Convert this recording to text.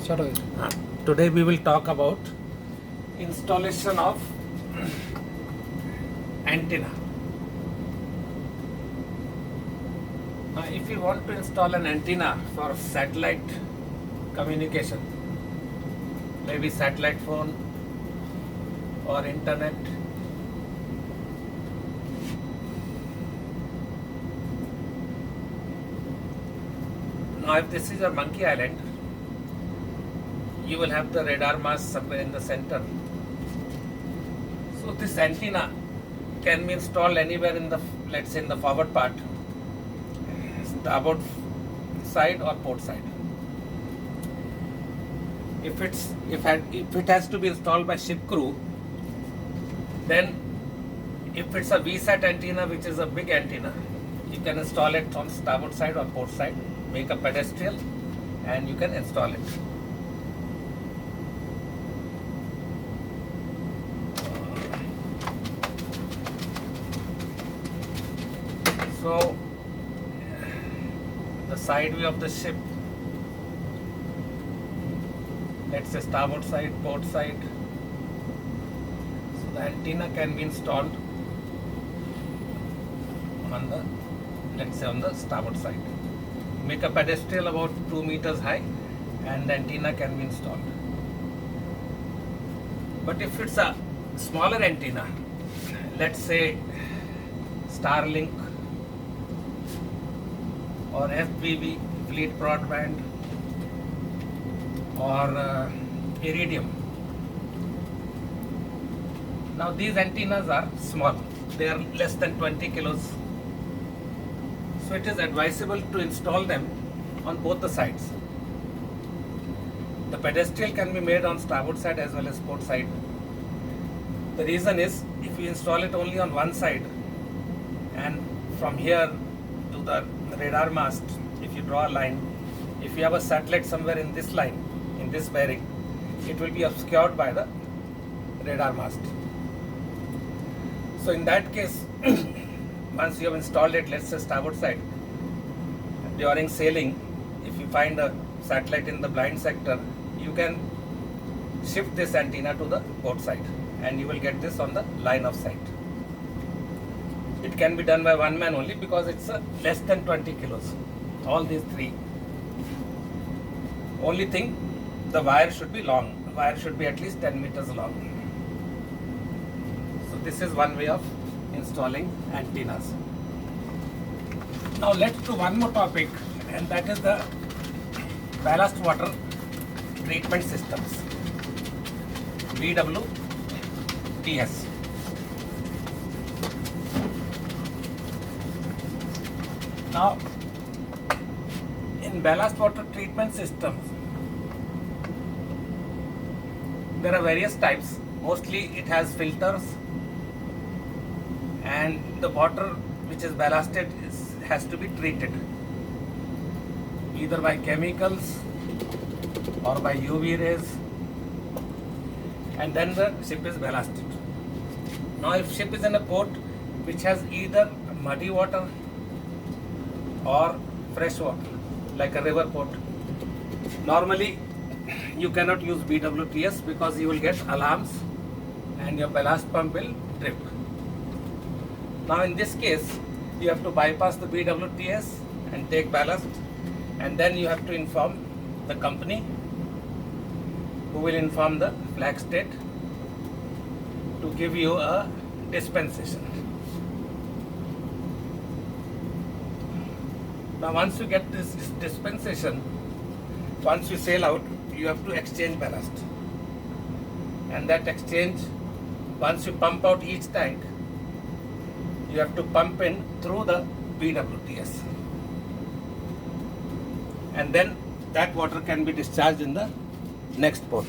Today we will talk about installation of antenna. Now, if you want to install an antenna for satellite communication, maybe satellite phone or internet, now if this is your Monkey Island, you will have the radar mast somewhere in the center. So this antenna can be installed anywhere in the, let's say, in the forward part, starboard side or port side. If it has to be installed by ship crew, then if it's a VSAT antenna, which is a big antenna, you can install it on starboard side or port side, make a pedestal, and you can install it. So the side view of the ship, let's say starboard side, port side. So the antenna can be installed on the, let's say, on the starboard side. Make a pedestal about 2 meters high, and the antenna can be installed. But if it's a smaller antenna, let's say Starlink or FBB, Fleet Broadband, or Iridium. Now these antennas are small, they are less than 20 kilos. So it is advisable to install them on both the sides. The pedestal can be made on starboard side as well as port side. The reason is, if you install it only on one side, and from here to the radar mast, if you draw a line, if you have a satellite somewhere in this line, in this bearing, it will be obscured by the radar mast. So in that case, once you have installed it, let's say starboard side, during sailing, if you find a satellite in the blind sector, you can shift this antenna to the port side and you will get this on the line of sight. It can be done by one man only because it's less than 20 kilos. All these three. Only thing, the wire should be long. The wire should be at least 10 meters long. So this is one way of installing antennas. Now let's do one more topic, and that is the ballast water treatment systems, Bwts. Now, in ballast water treatment systems, there are various types. Mostly it has filters, and the water which is ballasted has to be treated either by chemicals or by UV rays, and then the ship is ballasted. Now if ship is in a port which has either muddy water or fresh water, like a river port, normally you cannot use Bwts because you will get alarms and your ballast pump will trip. Now in this case, you have to bypass the Bwts and take ballast, and then you have to inform the company, who will inform the flag state to give you a dispensation. Now once you get this dispensation, once you sail out, you have to exchange ballast. And that exchange, once you pump out each tank, you have to pump in through the Bwts. And then that water can be discharged in the next port.